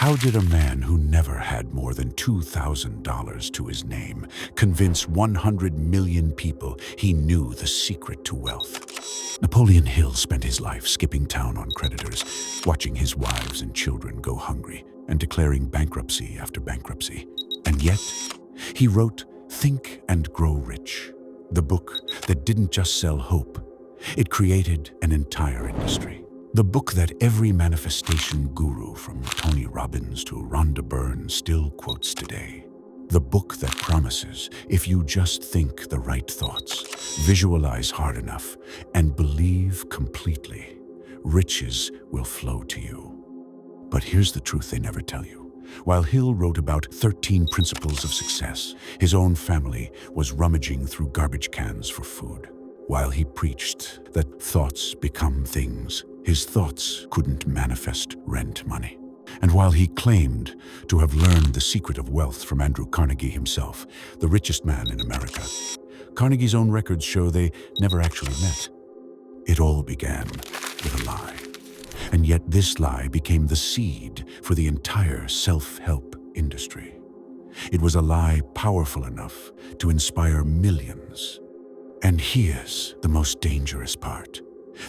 How did a man who never had more than $2,000 to his name convince 100 million people he knew the secret to wealth? Napoleon Hill spent his life skipping town on creditors, watching his wives and children go hungry, and declaring bankruptcy after bankruptcy. And yet, he wrote Think and Grow Rich, the book that didn't just sell hope, it created an entire industry. The book that every manifestation guru from Tony Robbins to Rhonda Byrne still quotes today. The book that promises if you just think the right thoughts, visualize hard enough, and believe completely, riches will flow to you. But here's the truth they never tell you. While Hill wrote about 13 principles of success, his own family was rummaging through garbage cans for food. While he preached that thoughts become things, his thoughts couldn't manifest rent money. And while he claimed to have learned the secret of wealth from Andrew Carnegie himself, the richest man in America, Carnegie's own records show they never actually met. It all began with a lie. And yet this lie became the seed for the entire self-help industry. It was a lie powerful enough to inspire millions. And here's the most dangerous part.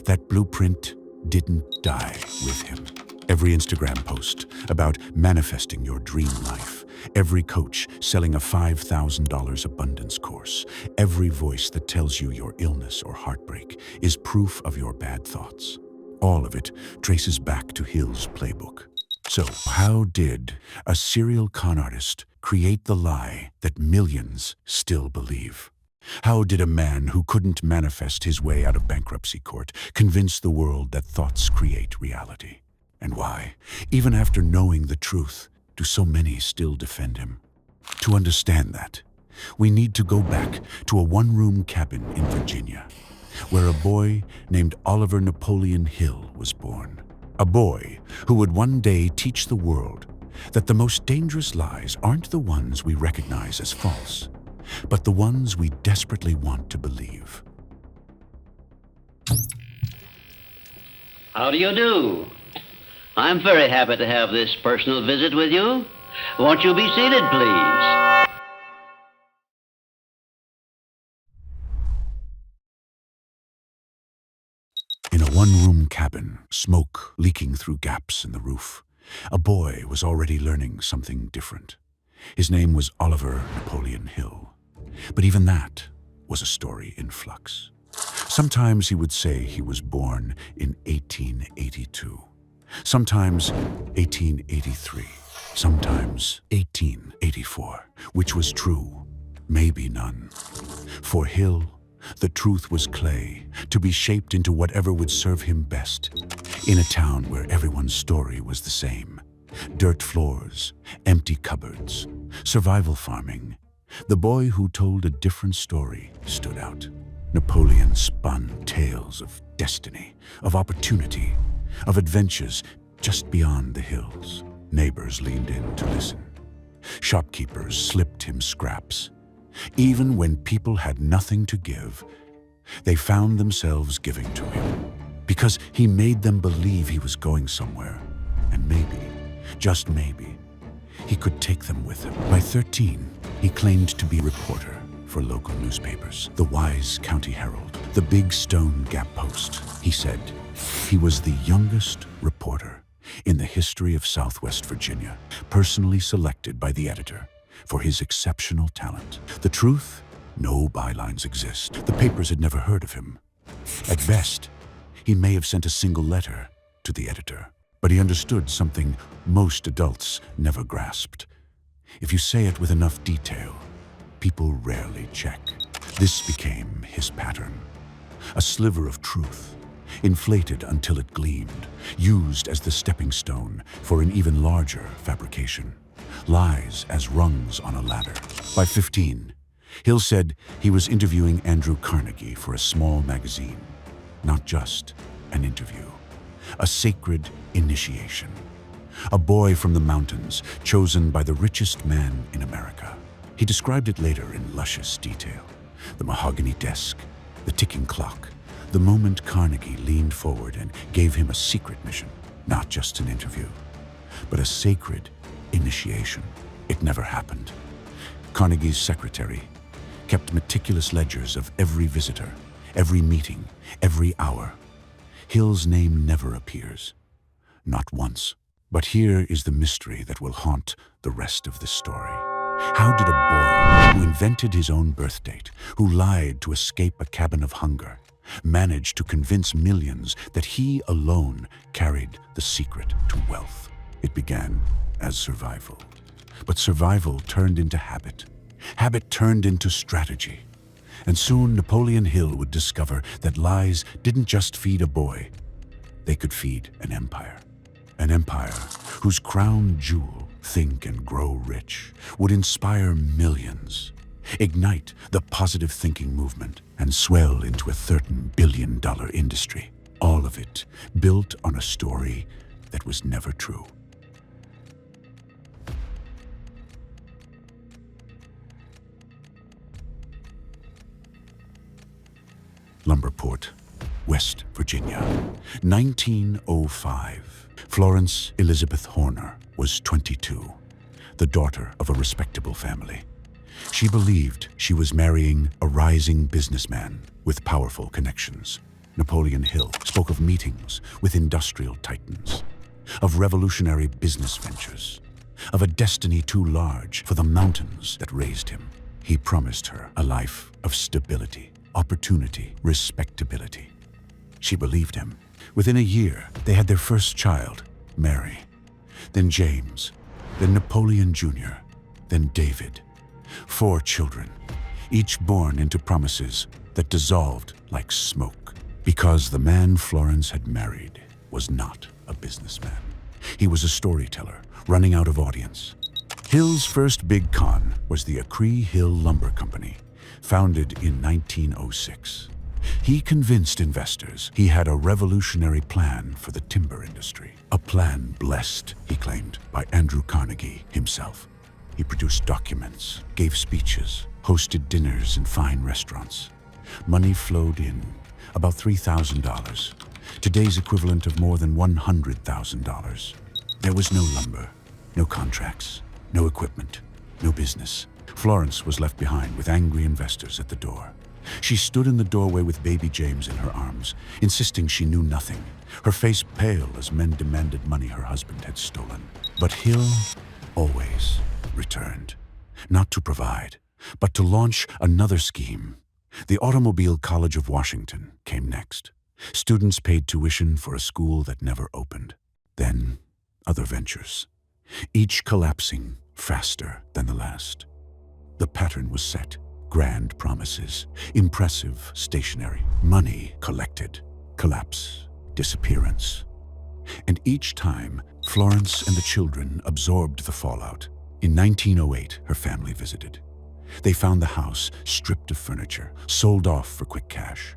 That blueprint didn't die with him. Every Instagram post about manifesting your dream life, every coach selling a $5,000 abundance course, every voice that tells you your illness or heartbreak is proof of your bad thoughts. All of it traces back to Hill's playbook. So how did a serial con artist create the lie that millions still believe? How did a man who couldn't manifest his way out of bankruptcy court convince the world that thoughts create reality? And why, even after knowing the truth, do so many still defend him? To understand that, we need to go back to a one-room cabin in Virginia, where a boy named Oliver Napoleon Hill was born. A boy who would one day teach the world that the most dangerous lies aren't the ones we recognize as false, but the ones we desperately want to believe. How do you do? I'm very happy to have this personal visit with you. Won't you be seated, please? In a one-room cabin, smoke leaking through gaps in the roof, a boy was already learning something different. His name was Oliver Napoleon Hill. But even that was a story in flux. Sometimes he would say he was born in 1882, sometimes 1883, sometimes 1884, which was true, maybe none. For Hill, the truth was clay, to be shaped into whatever would serve him best, in a town where everyone's story was the same. Dirt floors, empty cupboards, survival farming. The boy who told a different story stood out. Napoleon spun tales of destiny, of opportunity, of adventures just beyond the hills. Neighbors leaned in to listen. Shopkeepers slipped him scraps. Even when people had nothing to give, they found themselves giving to him, because he made them believe he was going somewhere, and maybe, just maybe, he could take them with him. By 13, he claimed to be a reporter for local newspapers, the Wise County Herald, the Big Stone Gap Post. He said he was the youngest reporter in the history of Southwest Virginia, personally selected by the editor for his exceptional talent. The truth? No bylines exist. The papers had never heard of him. At best, he may have sent a single letter to the editor, but he understood something most adults never grasped. If you say it with enough detail, people rarely check. This became his pattern. A sliver of truth, inflated until it gleamed, used as the stepping stone for an even larger fabrication. Lies as rungs on a ladder. By 15, Hill said he was interviewing Andrew Carnegie for a small magazine. Not just an interview, a sacred initiation. A boy from the mountains, chosen by the richest man in America. He described it later in luscious detail. The mahogany desk, the ticking clock, the moment Carnegie leaned forward and gave him a secret mission, not just an interview. but a sacred initiation. It never happened. Carnegie's secretary kept meticulous ledgers of every visitor, every meeting, every hour. Hill's name never appears. Not once. But here is the mystery that will haunt the rest of this story. How did a boy who invented his own birth date, who lied to escape a cabin of hunger, manage to convince millions that he alone carried the secret to wealth? It began as survival. But survival turned into habit. Habit turned into strategy. And soon Napoleon Hill would discover that lies didn't just feed a boy. They could feed an empire. An empire whose crown jewel, think and grow rich, would inspire millions, ignite the positive thinking movement, and swell into a $13 billion industry. All of it built on a story that was never true. Lumberport, West Virginia, 1905. Florence Elizabeth Horner was 22, the daughter of a respectable family. She believed she was marrying a rising businessman with powerful connections. Napoleon Hill spoke of meetings with industrial titans, of revolutionary business ventures, of a destiny too large for the mountains that raised him. He promised her a life of stability, opportunity, respectability. She believed him. Within a year, they had their first child, Mary, then James, then Napoleon Jr., then David. 4 children, each born into promises that dissolved like smoke, because the man Florence had married was not a businessman. He was a storyteller, running out of audience. Hill's first big con was the Carnegie Hill Lumber Company, founded in 1906. He convinced investors he had a revolutionary plan for the timber industry. A plan blessed, he claimed, by Andrew Carnegie himself. He produced documents, gave speeches, hosted dinners in fine restaurants. Money flowed in, about $3,000, today's equivalent of more than $100,000. There was no lumber, no contracts, no equipment, no business. Florence was left behind with angry investors at the door. She stood in the doorway with baby James in her arms, insisting she knew nothing, her face pale as men demanded money her husband had stolen. But Hill always returned, not to provide, but to launch another scheme. The Automobile College of Washington came next. Students paid tuition for a school that never opened. Then other ventures, each collapsing faster than the last. The pattern was set. Grand promises, impressive stationery, money collected, collapse, disappearance. And each time, Florence and the children absorbed the fallout. In 1908, her family visited. They found the house stripped of furniture, sold off for quick cash.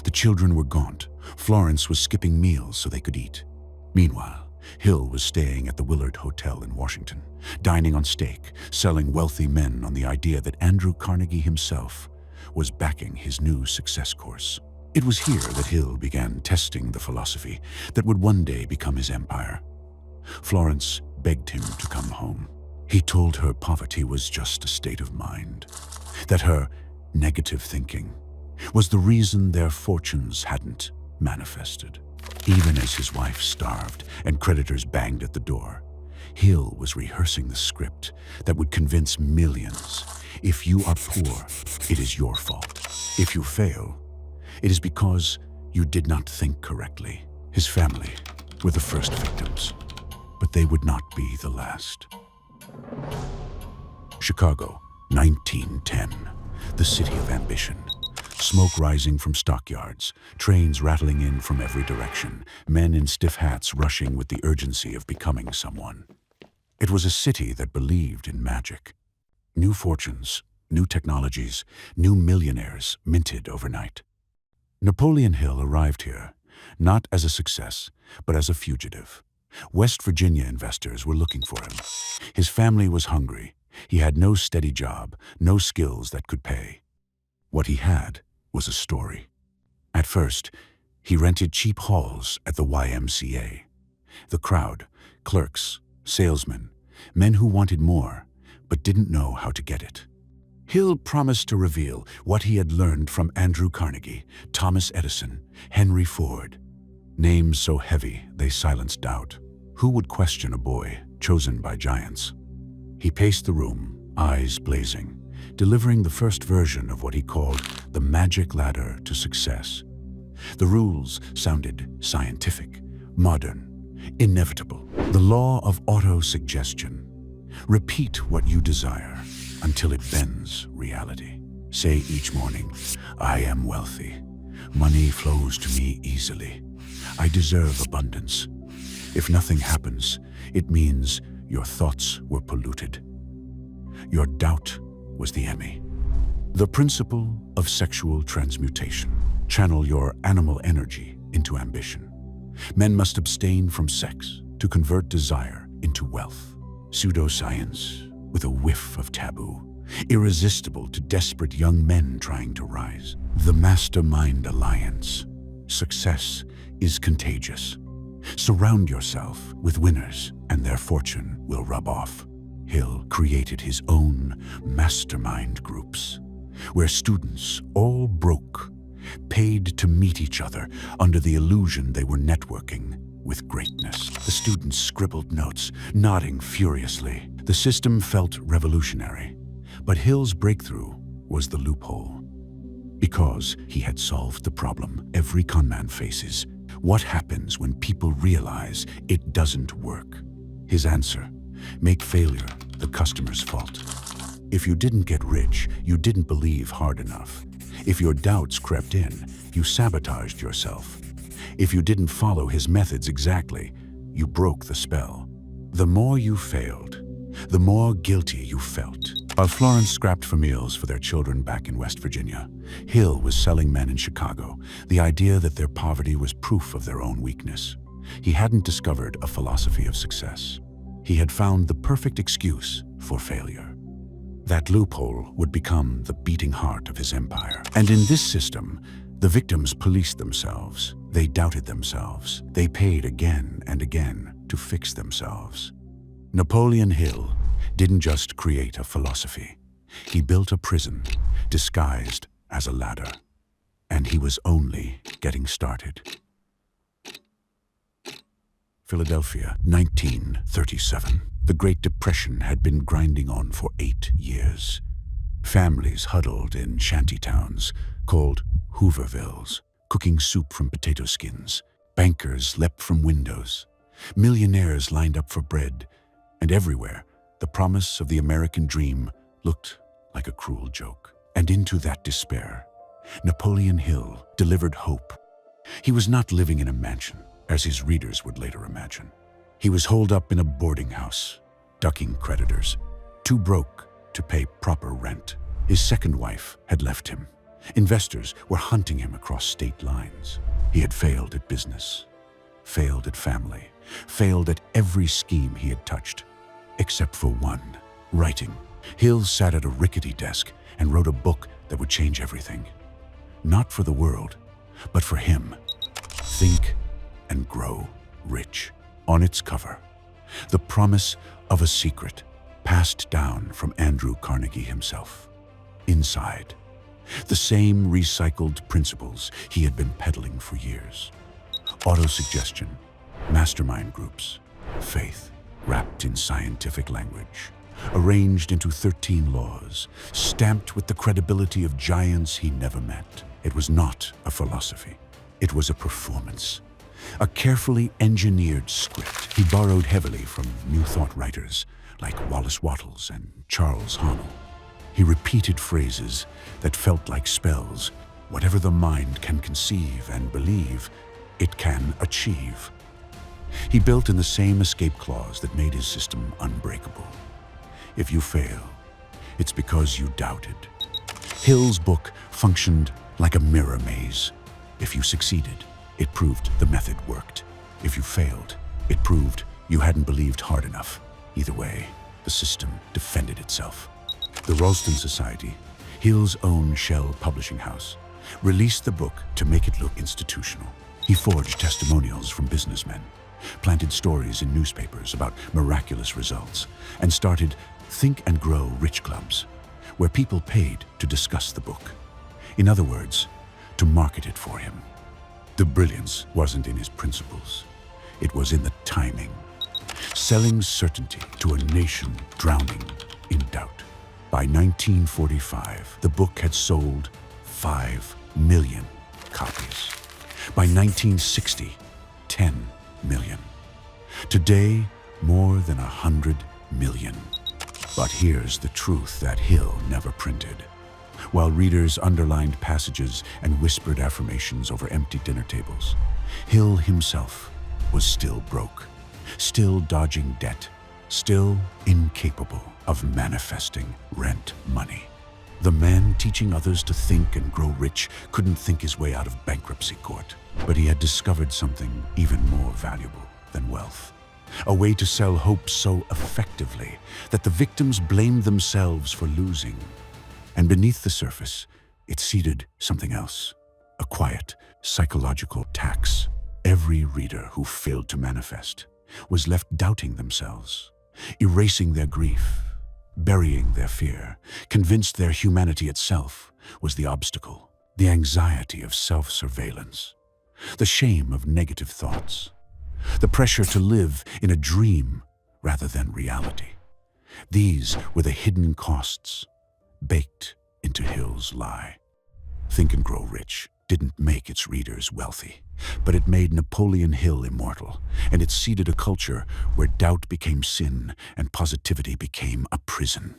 The children were gaunt. Florence was skipping meals so they could eat. Meanwhile, Hill was staying at the Willard Hotel in Washington, dining on steak, selling wealthy men on the idea that Andrew Carnegie himself was backing his new success course. It was here that Hill began testing the philosophy that would one day become his empire. Florence begged him to come home. He told her poverty was just a state of mind, that her negative thinking was the reason their fortunes hadn't manifested. Even as his wife starved and creditors banged at the door, Hill was rehearsing the script that would convince millions. If you are poor, it is your fault. If you fail, it is because you did not think correctly. His family were the first victims, but they would not be the last. Chicago, 1910, the city of ambition. Smoke rising from stockyards, trains rattling in from every direction, men in stiff hats rushing with the urgency of becoming someone. It was a city that believed in magic. New fortunes, new technologies, new millionaires minted overnight. Napoleon Hill arrived here, not as a success, but as a fugitive. West Virginia investors were looking for him. His family was hungry. He had no steady job, no skills that could pay. What he had was a story. At first, he rented cheap halls at the YMCA. The crowd, clerks, salesmen, men who wanted more, but didn't know how to get it. Hill promised to reveal what he had learned from Andrew Carnegie, Thomas Edison, Henry Ford. Names so heavy they silenced doubt. Who would question a boy chosen by giants? He paced the room, eyes blazing, delivering the first version of what he called the magic ladder to success. The rules sounded scientific, modern, inevitable. The law of auto-suggestion. Repeat what you desire until it bends reality. Say each morning, I am wealthy. Money flows to me easily. I deserve abundance. If nothing happens, it means your thoughts were polluted. Your doubt was the enemy. The principle of sexual transmutation. Channel your animal energy into ambition. Men must abstain from sex to convert desire into wealth. Pseudoscience with a whiff of taboo. Irresistible to desperate young men trying to rise. The Mastermind Alliance. Success is contagious. Surround yourself with winners and their fortune will rub off. Hill created his own mastermind groups, where students, all broke, paid to meet each other under the illusion they were networking with greatness. The students scribbled notes, nodding furiously. The system felt revolutionary, but Hill's breakthrough was the loophole. Because he had solved the problem every conman faces. What happens when people realize it doesn't work? His answer: make failure the customer's fault. If you didn't get rich, you didn't believe hard enough. If your doubts crept in, you sabotaged yourself. If you didn't follow his methods exactly, you broke the spell. The more you failed, the more guilty you felt. While Florence scrapped for meals for their children back in West Virginia, Hill was selling men in Chicago the idea that their poverty was proof of their own weakness. He hadn't discovered a philosophy of success. He had found the perfect excuse for failure. That loophole would become the beating heart of his empire. And in this system, the victims policed themselves. They doubted themselves. They paid again and again to fix themselves. Napoleon Hill didn't just create a philosophy. He built a prison disguised as a ladder. And he was only getting started. Philadelphia, 1937. The Great Depression had been grinding on for 8 years. Families huddled in shantytowns called Hoovervilles, cooking soup from potato skins. Bankers leapt from windows. Millionaires lined up for bread. And everywhere, the promise of the American dream looked like a cruel joke. And into that despair, Napoleon Hill delivered hope. He was not living in a mansion, as his readers would later imagine. He was holed up in a boarding house, ducking creditors, too broke to pay proper rent. His second wife had left him. Investors were hunting him across state lines. He had failed at business, failed at family, failed at every scheme he had touched, except for one: writing. Hill sat at a rickety desk and wrote a book that would change everything. Not for the world, but for him. Think and Grow Rich. On its cover, the promise of a secret passed down from Andrew Carnegie himself. Inside, the same recycled principles he had been peddling for years. Autosuggestion, mastermind groups, faith wrapped in scientific language, arranged into 13 laws, stamped with the credibility of giants he never met. It was not a philosophy. It was a performance. A carefully engineered script. He borrowed heavily from New Thought writers like Wallace Wattles and Charles Haanel. He repeated phrases that felt like spells. Whatever the mind can conceive and believe, it can achieve. He built in the same escape clause that made his system unbreakable. If you fail, it's because you doubted. Hill's book functioned like a mirror maze. If you succeeded, it proved the method worked. If you failed, it proved you hadn't believed hard enough. Either way, the system defended itself. The Ralston Society, Hill's own shell publishing house, released the book to make it look institutional. He forged testimonials from businessmen, planted stories in newspapers about miraculous results, and started Think and Grow Rich clubs, where people paid to discuss the book. In other words, to market it for him. The brilliance wasn't in his principles. It was in the timing. Selling certainty to a nation drowning in doubt. By 1945, the book had sold 5 million copies. By 1960, 10 million. Today, more than 100 million. But here's the truth that Hill never printed. While readers underlined passages and whispered affirmations over empty dinner tables, Hill himself was still broke, still dodging debt, still incapable of manifesting rent money. The man teaching others to think and grow rich couldn't think his way out of bankruptcy court, but he had discovered something even more valuable than wealth. A way to sell hope so effectively that the victims blamed themselves for losing. And beneath the surface, it seeded something else, a quiet, psychological tax. Every reader who failed to manifest was left doubting themselves, erasing their grief, burying their fear, convinced their humanity itself was the obstacle, the anxiety of self-surveillance, the shame of negative thoughts, the pressure to live in a dream rather than reality. These were the hidden costs baked into Hill's lie. Think and Grow Rich didn't make its readers wealthy, but it made Napoleon Hill immortal, and it seeded a culture where doubt became sin and positivity became a prison.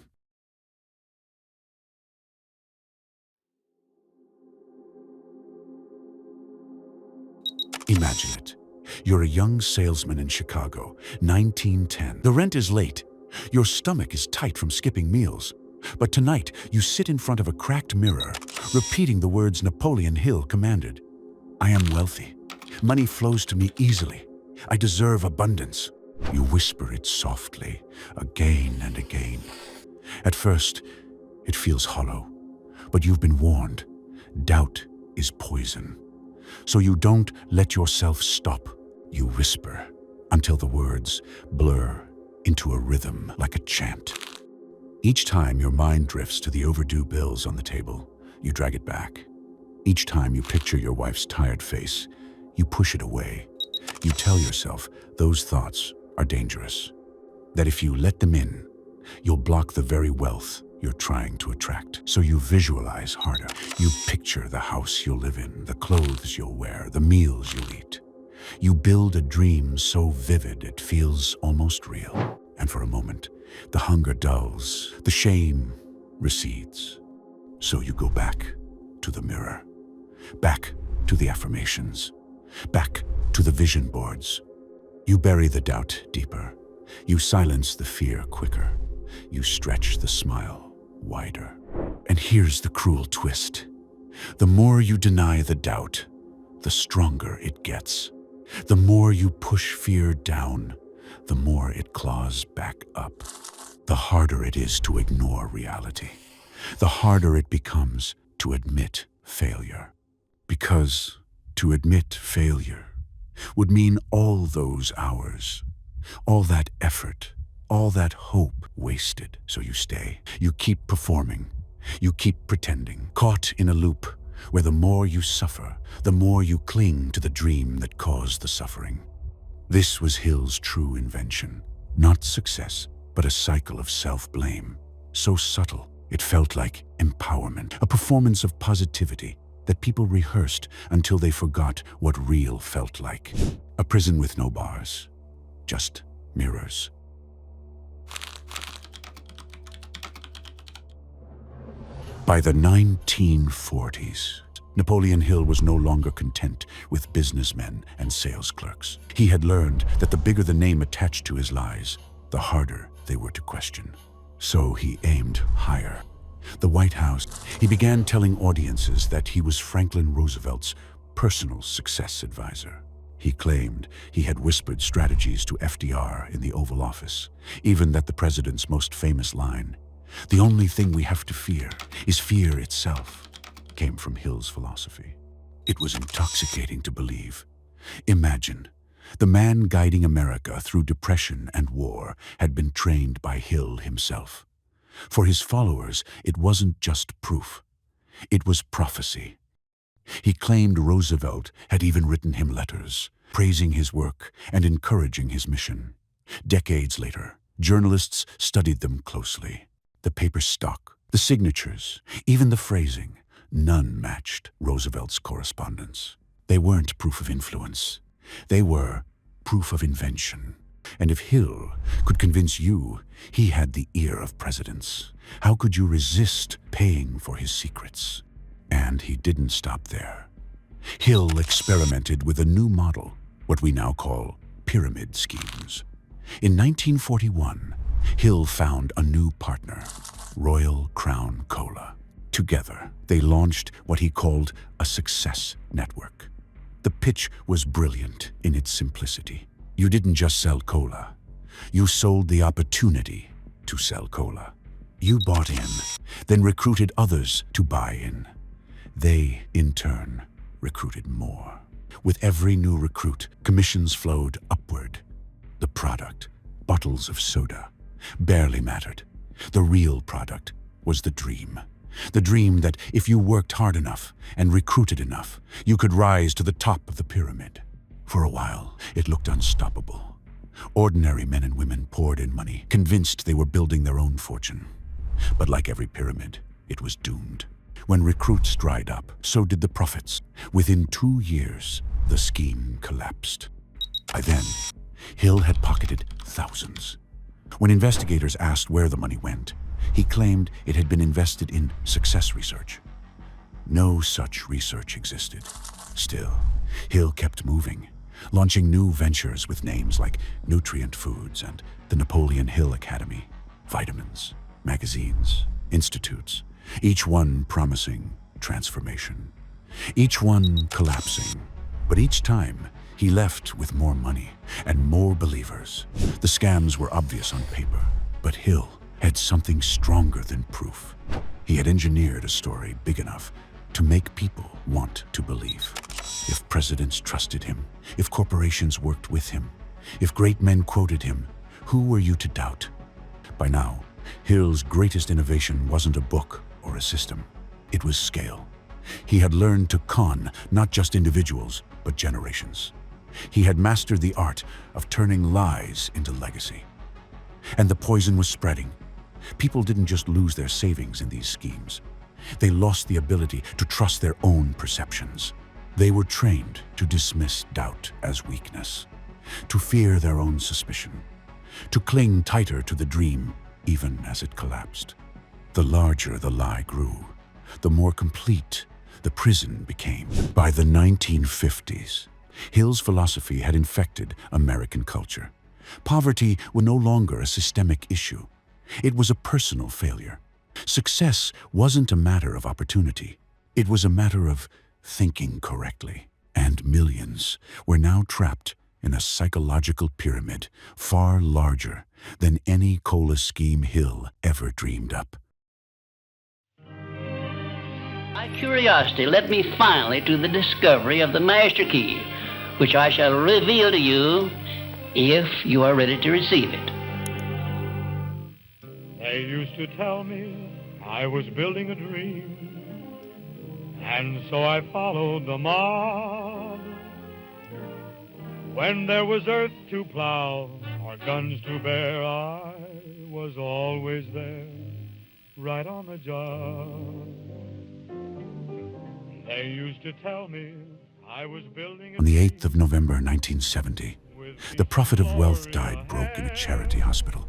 Imagine it. You're a young salesman in Chicago, 1910. The rent is late. Your stomach is tight from skipping meals. But tonight, you sit in front of a cracked mirror, repeating the words Napoleon Hill commanded. I am wealthy. Money flows to me easily. I deserve abundance. You whisper it softly, again and again. At first, it feels hollow, but you've been warned. Doubt is poison. So you don't let yourself stop. You whisper until the words blur into a rhythm like a chant. Each time your mind drifts to the overdue bills on the table, you drag it back. Each time you picture your wife's tired face, you push it away. You tell yourself those thoughts are dangerous, that if you let them in, you'll block the very wealth you're trying to attract. So you visualize harder. You picture the house you'll live in, the clothes you'll wear, the meals you'll eat. You build a dream so vivid it feels almost real. And for a moment, the hunger dulls, the shame recedes. So you go back to the mirror, back to the affirmations, back to the vision boards. You bury the doubt deeper. You silence the fear quicker. You stretch the smile wider. And here's the cruel twist. The more you deny the doubt, the stronger it gets. The more you push fear down, the more it claws back up. The harder it is to ignore reality. The harder it becomes to admit failure. Because to admit failure would mean all those hours, all that effort, all that hope wasted. So you stay. You keep performing. You keep pretending, caught in a loop where the more you suffer, the more you cling to the dream that caused the suffering. This was Hill's true invention. Not success, but a cycle of self-blame. So subtle, it felt like empowerment, a performance of positivity that people rehearsed until they forgot what real felt like. A prison with no bars, just mirrors. By the 1940s, Napoleon Hill was no longer content with businessmen and sales clerks. He had learned that the bigger the name attached to his lies, the harder they were to question. So he aimed higher. The White House. He began telling audiences that he was Franklin Roosevelt's personal success advisor. He claimed he had whispered strategies to FDR in the Oval Office, even that the president's most famous line, "The only thing we have to fear is fear itself," came from Hill's philosophy. It was intoxicating to believe. Imagine The man guiding America through depression and war had been trained by Hill himself. For his followers, it wasn't just proof. It was prophecy. He claimed Roosevelt had even written him letters, praising his work and encouraging his mission. Decades later, journalists studied them closely. The paper stock, the signatures, even the phrasing, none matched Roosevelt's correspondence. They weren't proof of influence. They were proof of invention. And if Hill could convince you he had the ear of presidents, how could you resist paying for his secrets? And he didn't stop there. Hill experimented with a new model, what we now call pyramid schemes. In 1941, Hill found a new partner, Royal Crown Cola. Together, they launched what he called a success network. The pitch was brilliant in its simplicity. You didn't just sell cola. You sold the opportunity to sell cola. You bought in, then recruited others to buy in. They, in turn, recruited more. With every new recruit, commissions flowed upward. The product, bottles of soda, barely mattered. The real product was the dream. The dream that if you worked hard enough and recruited enough, you could rise to the top of the pyramid. For a while, it looked unstoppable. Ordinary men and women poured in money, convinced they were building their own fortune. But like every pyramid, it was doomed. When recruits dried up, so did the profits. Within 2 years, the scheme collapsed. By then, Hill had pocketed thousands. When investigators asked where the money went, he claimed it had been invested in success research. No such research existed. Still, Hill kept moving, launching new ventures with names like Nutrient Foods and the Napoleon Hill Academy, vitamins, magazines, institutes, each one promising transformation, each one collapsing. But each time, he left with more money and more believers. The scams were obvious on paper, but Hill had something stronger than proof. He had engineered a story big enough to make people want to believe. If presidents trusted him, if corporations worked with him, if great men quoted him, who were you to doubt? By now, Hill's greatest innovation wasn't a book or a system. It was scale. He had learned to con not just individuals, but generations. He had mastered the art of turning lies into legacy. And the poison was spreading. People didn't just lose their savings in these schemes. They lost the ability to trust their own perceptions. They were trained to dismiss doubt as weakness, to fear their own suspicion, to cling tighter to the dream even as it collapsed. The larger the lie grew, the more complete the prison became. By the 1950s, Hill's philosophy had infected American culture. Poverty was no longer a systemic issue. It was a personal failure. Success wasn't a matter of opportunity. It was a matter of thinking correctly. And millions were now trapped in a psychological pyramid far larger than any cola scheme Hill ever dreamed up. My curiosity led me finally to the discovery of the master key, which I shall reveal to you if you are ready to receive it. They used to tell me I was building a dream, and so I followed the mob. When there was earth to plow or guns to bear, I was always there, right on the job. They used to tell me I was building a On the 8th of November 1970, the prophet of wealth died broke in a charity hospital.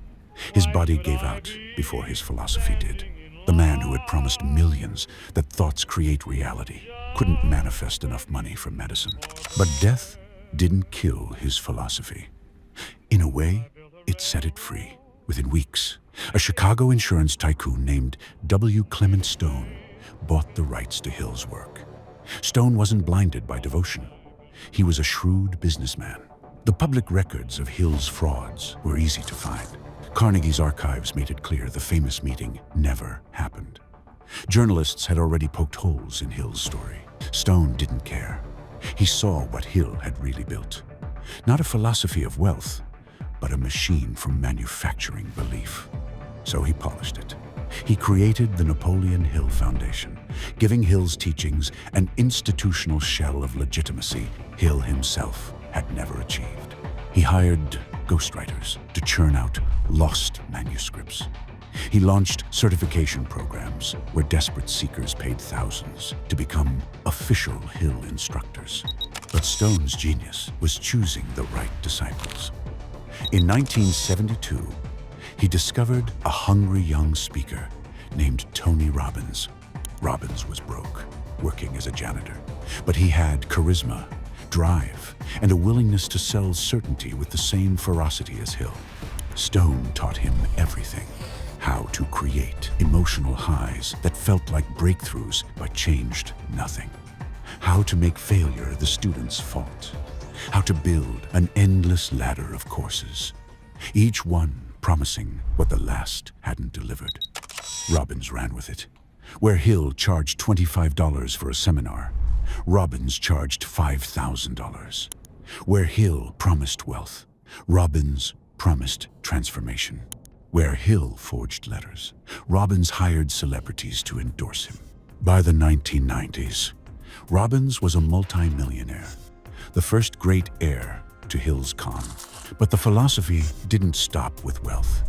His body gave out before his philosophy did. The man who had promised millions that thoughts create reality couldn't manifest enough money for medicine. But death didn't kill his philosophy. In a way, it set it free. Within weeks, a Chicago insurance tycoon named W. Clement Stone bought the rights to Hill's work. Stone wasn't blinded by devotion. He was a shrewd businessman. The public records of Hill's frauds were easy to find. Carnegie's archives made it clear the famous meeting never happened. Journalists had already poked holes in Hill's story. Stone didn't care. He saw what Hill had really built. Not a philosophy of wealth, but a machine for manufacturing belief. So he polished it. He created the Napoleon Hill Foundation, giving Hill's teachings an institutional shell of legitimacy Hill himself had never achieved. He hired ghostwriters to churn out lost manuscripts. He launched certification programs where desperate seekers paid thousands to become official Hill instructors. But Stone's genius was choosing the right disciples. In 1972, he discovered a hungry young speaker named Tony Robbins. Robbins was broke, working as a janitor, but he had charisma, drive, and a willingness to sell certainty with the same ferocity as Hill. Stone taught him everything: how to create emotional highs that felt like breakthroughs but changed nothing, how to make failure the student's fault, how to build an endless ladder of courses, each one promising what the last hadn't delivered. Robbins ran with it. Where Hill charged $25 for a seminar, Robbins charged $5,000. Where Hill promised wealth, Robbins promised transformation. Where Hill forged letters, Robbins hired celebrities to endorse him. By the 1990s, Robbins was a multi-millionaire, the first great heir to Hill's con. But the philosophy didn't stop with wealth.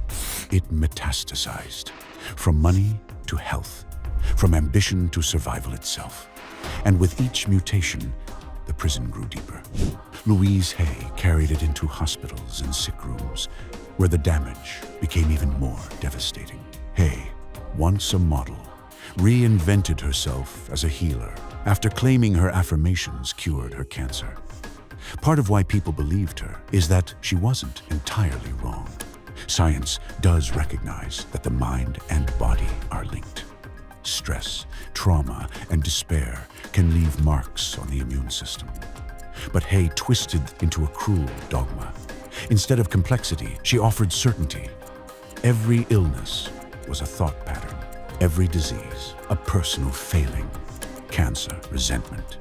It metastasized, from money to health, from ambition to survival itself. And with each mutation, the prison grew deeper. Louise Hay carried it into hospitals and sick rooms, where the damage became even more devastating. Hay, once a model, reinvented herself as a healer after claiming her affirmations cured her cancer. Part of why people believed her is that she wasn't entirely wrong. Science does recognize that the mind and body are linked. Stress, trauma, and despair can leave marks on the immune system. But Hay twisted into a cruel dogma. Instead of complexity, she offered certainty. Every illness was a thought pattern. Every disease, a personal failing. Cancer, resentment.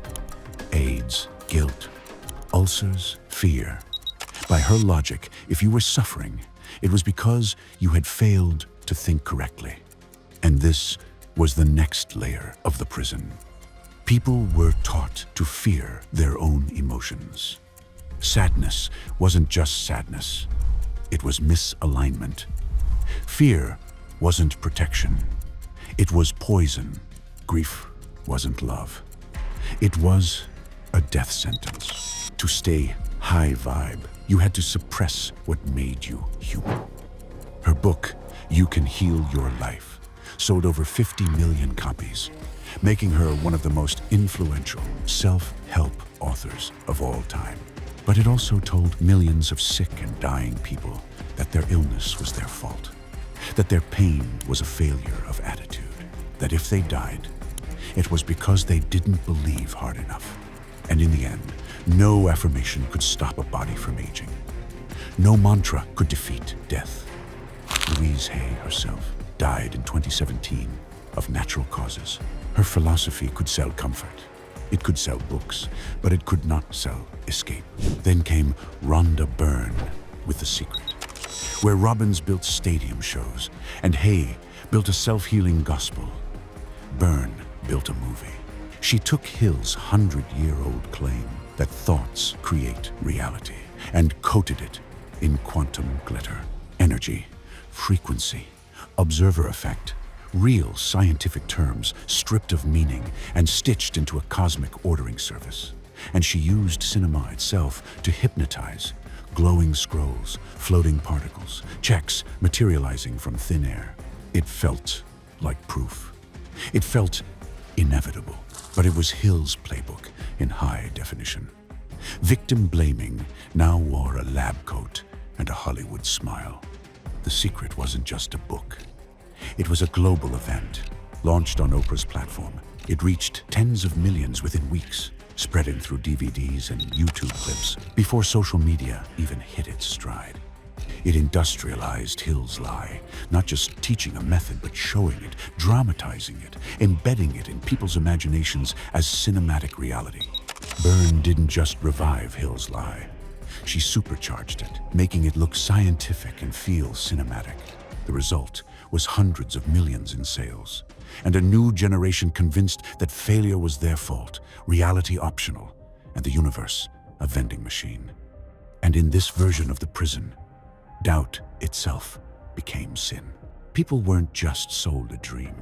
AIDS, guilt. Ulcers, fear. By her logic, if you were suffering, it was because you had failed to think correctly. And this was the next layer of the prison. People were taught to fear their own emotions. Sadness wasn't just sadness. It was misalignment. Fear wasn't protection. It was poison. Grief wasn't love. It was a death sentence. To stay high vibe, you had to suppress what made you human. Her book, You Can Heal Your Life, sold over 50 million copies, making her one of the most influential self-help authors of all time. But it also told millions of sick and dying people that their illness was their fault, that their pain was a failure of attitude, that if they died, it was because they didn't believe hard enough. And in the end, no affirmation could stop a body from aging. No mantra could defeat death. Louise Hay herself died in 2017 of natural causes. Her philosophy could sell comfort. It could sell books, but it could not sell escape. Then came Rhonda Byrne with The Secret, where Robbins built stadium shows and Hay built a self-healing gospel. Byrne built a movie. She took Hill's 100-year-old claim that thoughts create reality and coated it in quantum glitter, energy, frequency, observer effect, real scientific terms stripped of meaning and stitched into a cosmic ordering service. And she used cinema itself to hypnotize: glowing scrolls, floating particles, checks materializing from thin air. It felt like proof. It felt inevitable, but it was Hill's playbook in high definition. Victim blaming now wore a lab coat and a Hollywood smile. The Secret wasn't just a book. It was a global event, launched on Oprah's platform. It reached tens of millions within weeks, spreading through DVDs and YouTube clips before social media even hit its stride. It industrialized Hill's lie, not just teaching a method, but showing it, dramatizing it, embedding it in people's imaginations as cinematic reality. Byrne didn't just revive Hill's lie. She supercharged it, making it look scientific and feel cinematic. The result was hundreds of millions in sales, and a new generation convinced that failure was their fault, reality optional, and the universe a vending machine. And in this version of the prison, doubt itself became sin. People weren't just sold a dream.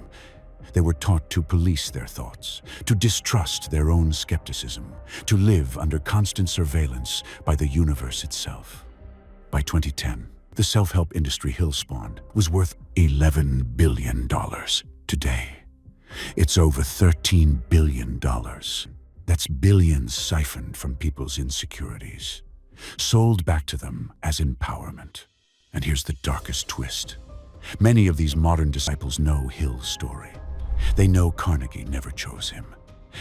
They were taught to police their thoughts, to distrust their own skepticism, to live under constant surveillance by the universe itself. By 2010, the self-help industry Hill spawned was worth $11 billion. Today, it's over $13 billion. That's billions siphoned from people's insecurities, sold back to them as empowerment. And here's the darkest twist. Many of these modern disciples know Hill's story. They know Carnegie never chose him.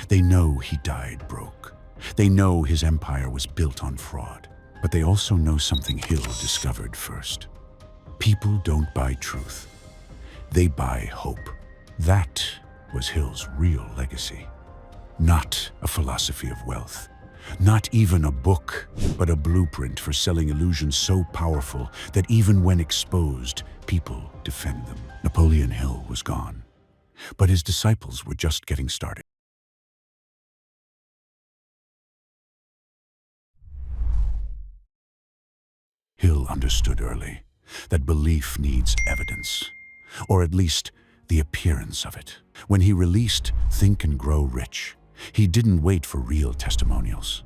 They know he died broke. They know his empire was built on fraud. But they also know something Hill discovered first. People don't buy truth. They buy hope. That was Hill's real legacy. Not a philosophy of wealth. Not even a book, but a blueprint for selling illusions so powerful that even when exposed, people defend them. Napoleon Hill was gone, but his disciples were just getting started. Hill understood early that belief needs evidence, or at least the appearance of it. When he released Think and Grow Rich, he didn't wait for real testimonials.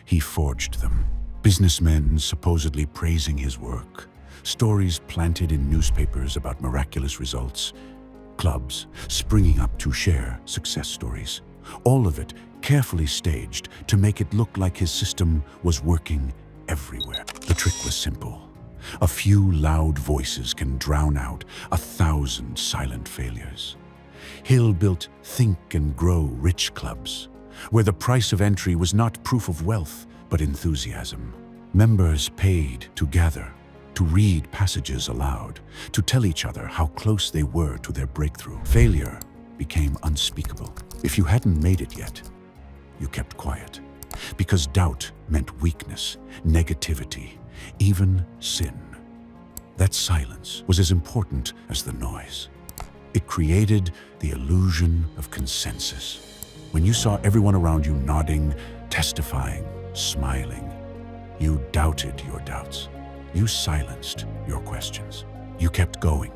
He forged them. Businessmen supposedly praising his work, stories planted in newspapers about miraculous results, clubs springing up to share success stories. All of it carefully staged to make it look like his system was working everywhere. The trick was simple. A few loud voices can drown out 1,000 silent failures. Hill built Think and Grow Rich clubs, where the price of entry was not proof of wealth, but enthusiasm. Members paid to gather, to read passages aloud, to tell each other how close they were to their breakthrough. Failure became unspeakable. If you hadn't made it yet, you kept quiet, because doubt meant weakness, negativity, even sin. That silence was as important as the noise. It created the illusion of consensus. When you saw everyone around you nodding, testifying, smiling, you doubted your doubts. You silenced your questions. You kept going,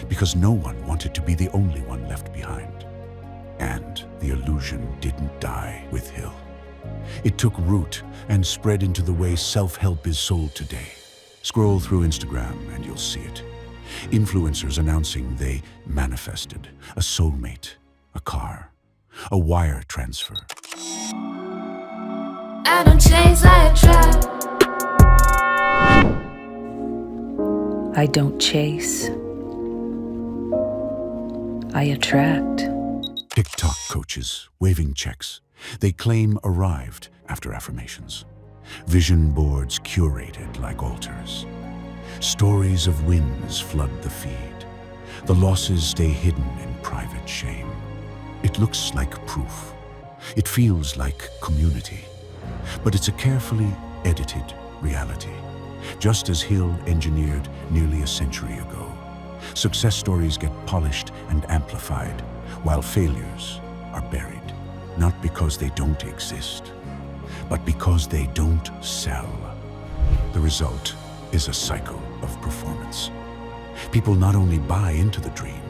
because no one wanted to be the only one left behind. And the illusion didn't die with Hill. It took root and spread into the way self-help is sold today. Scroll through Instagram and you'll see it. Influencers announcing they manifested a soulmate, a car, a wire transfer. I don't chase, I attract. I don't chase. I attract. TikTok coaches waving checks they claim arrived after affirmations. Vision boards curated like altars. Stories of wins flood the feed. The losses stay hidden in private shame. It looks like proof. It feels like community. But it's a carefully edited reality, just as Hill engineered nearly a century ago. Success stories get polished and amplified, while failures are buried. Not because they don't exist, but because they don't sell. The result is a cycle of performance. People not only buy into the dream,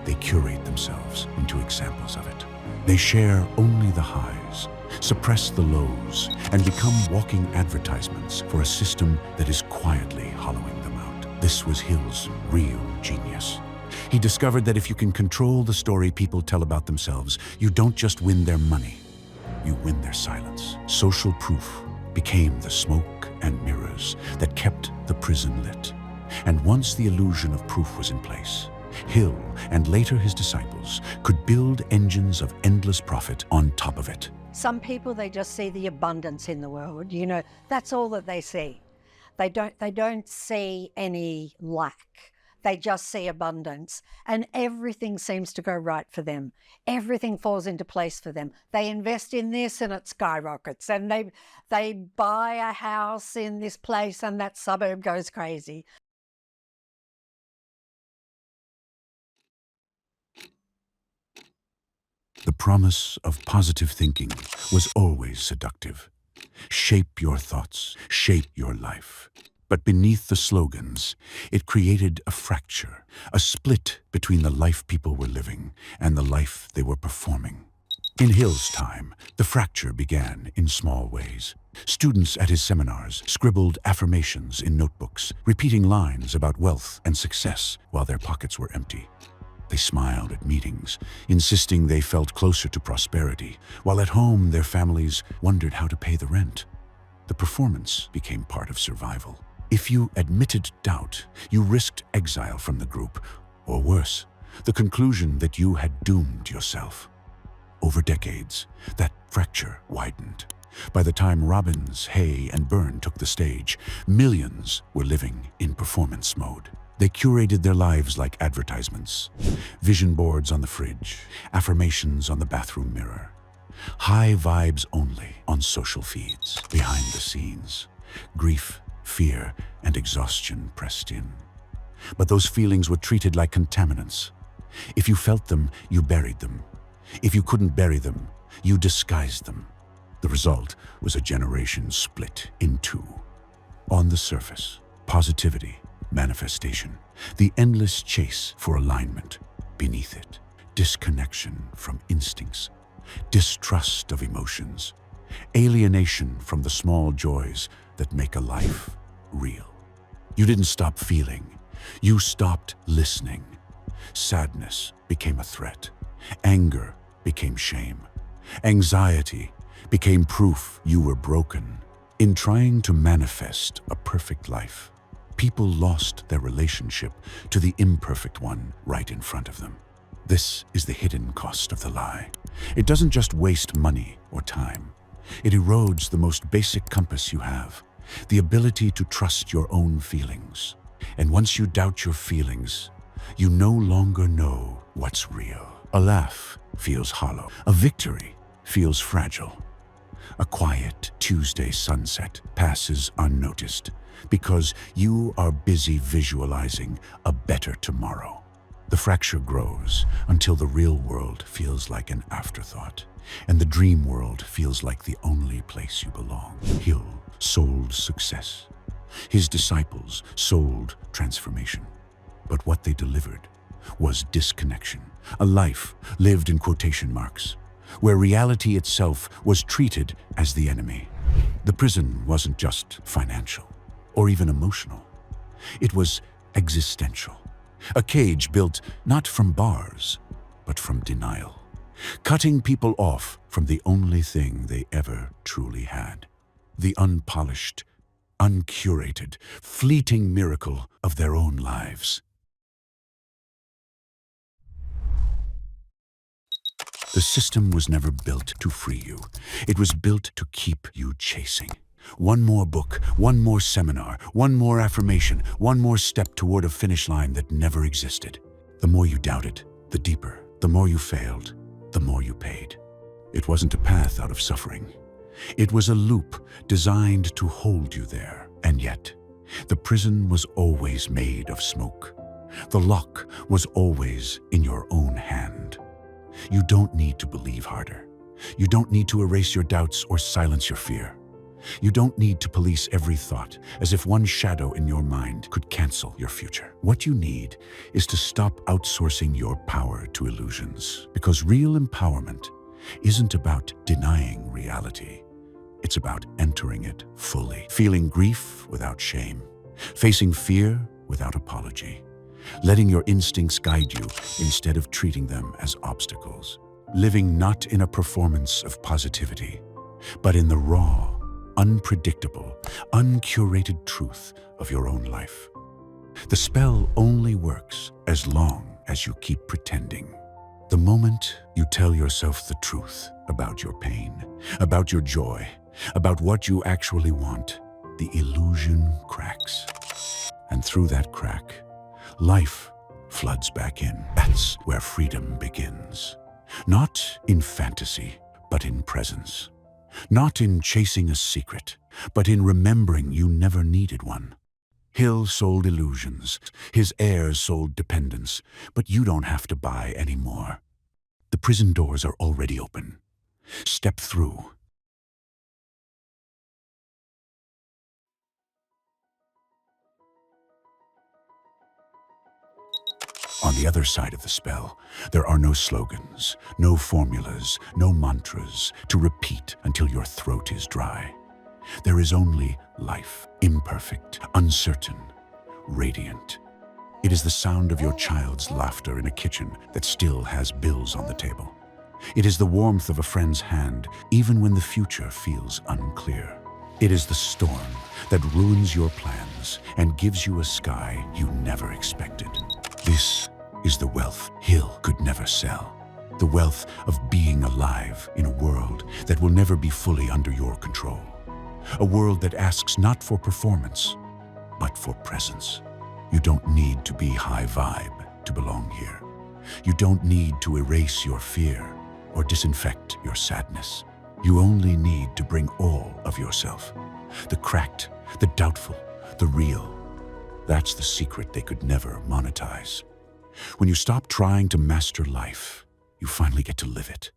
they curate themselves into examples of it. They share only the highs, suppress the lows, and become walking advertisements for a system that is quietly hollowing them out. This was Hill's real genius. He discovered that if you can control the story people tell about themselves, you don't just win their money, you win their silence. Social proof became the smoke and mirrors that kept the prison lit. And once the illusion of proof was in place, Hill and later his disciples could build engines of endless profit on top of it. Some people, they just see the abundance in the world. You know, that's all that they see. They don't see any lack. They just see abundance and everything seems to go right for them. Everything falls into place for them. They invest in this and it skyrockets, and they buy a house in this place and that suburb goes crazy. The promise of positive thinking was always seductive. Shape your thoughts, shape your life. But beneath the slogans, it created a fracture, a split between the life people were living and the life they were performing. In Hill's time, the fracture began in small ways. Students at his seminars scribbled affirmations in notebooks, repeating lines about wealth and success while their pockets were empty. They smiled at meetings, insisting they felt closer to prosperity, while at home their families wondered how to pay the rent. The performance became part of survival. If you admitted doubt, you risked exile from the group, or worse, the conclusion that you had doomed yourself. Over decades, that fracture widened. By the time Robbins, Hay, and Byrne took the stage, millions were living in performance mode. They curated their lives like advertisements. Vision boards on the fridge, affirmations on the bathroom mirror. High vibes only on social feeds. Behind the scenes, grief, fear, and exhaustion pressed in. But those feelings were treated like contaminants. If you felt them, you buried them. If you couldn't bury them, you disguised them. The result was a generation split in two. On the surface, positivity, manifestation, the endless chase for alignment. Beneath it, disconnection from instincts, distrust of emotions, alienation from the small joys that make a life real. You didn't stop feeling, you stopped listening. Sadness became a threat, anger became shame, anxiety became proof you were broken. In trying to manifest a perfect life, people lost their relationship to the imperfect one right in front of them. This is the hidden cost of the lie. It doesn't just waste money or time. It erodes the most basic compass you have, the ability to trust your own feelings. And once you doubt your feelings, you no longer know what's real. A laugh feels hollow. A victory feels fragile. A quiet Tuesday sunset passes unnoticed because you are busy visualizing a better tomorrow. The fracture grows until the real world feels like an afterthought, and the dream world feels like the only place you belong. Hill sold success. His disciples sold transformation. But what they delivered was disconnection, a life lived in quotation marks, where reality itself was treated as the enemy. The prison wasn't just financial or even emotional. It was existential. A cage built not from bars, but from denial, cutting people off from the only thing they ever truly had, the unpolished, uncurated, fleeting miracle of their own lives. The system was never built to free you. It was built to keep you chasing. One more book, one more seminar, one more affirmation, one more step toward a finish line that never existed. The more you doubted, the deeper. The more you failed, the more you paid. It wasn't a path out of suffering. It was a loop designed to hold you there. And yet, the prison was always made of smoke. The lock was always in your own hand. You don't need to believe harder. You don't need to erase your doubts or silence your fear. You don't need to police every thought as if one shadow in your mind could cancel your future. What you need is to stop outsourcing your power to illusions, because real empowerment isn't about denying reality. It's about entering it fully, feeling grief without shame, facing fear without apology, letting your instincts guide you instead of treating them as obstacles, living not in a performance of positivity, but in the raw, unpredictable, uncurated truth of your own life. The spell only works as long as you keep pretending. The moment you tell yourself the truth about your pain, about your joy, about what you actually want, the illusion cracks. And through that crack, life floods back in. That's where freedom begins. Not in fantasy, but in presence. Not in chasing a secret, but in remembering you never needed one. Hill sold illusions. His heirs sold dependence, but you don't have to buy anymore. The prison doors are already open. Step through. On the other side of the spell, there are no slogans, no formulas, no mantras to repeat until your throat is dry. There is only life, imperfect, uncertain, radiant. It is the sound of your child's laughter in a kitchen that still has bills on the table. It is the warmth of a friend's hand, even when the future feels unclear. It is the storm that ruins your plans and gives you a sky you never expected. This is the wealth Hill could never sell. The wealth of being alive in a world that will never be fully under your control. A world that asks not for performance, but for presence. You don't need to be high vibe to belong here. You don't need to erase your fear or disinfect your sadness. You only need to bring all of yourself. The cracked, the doubtful, the real. That's the secret they could never monetize. When you stop trying to master life, you finally get to live it.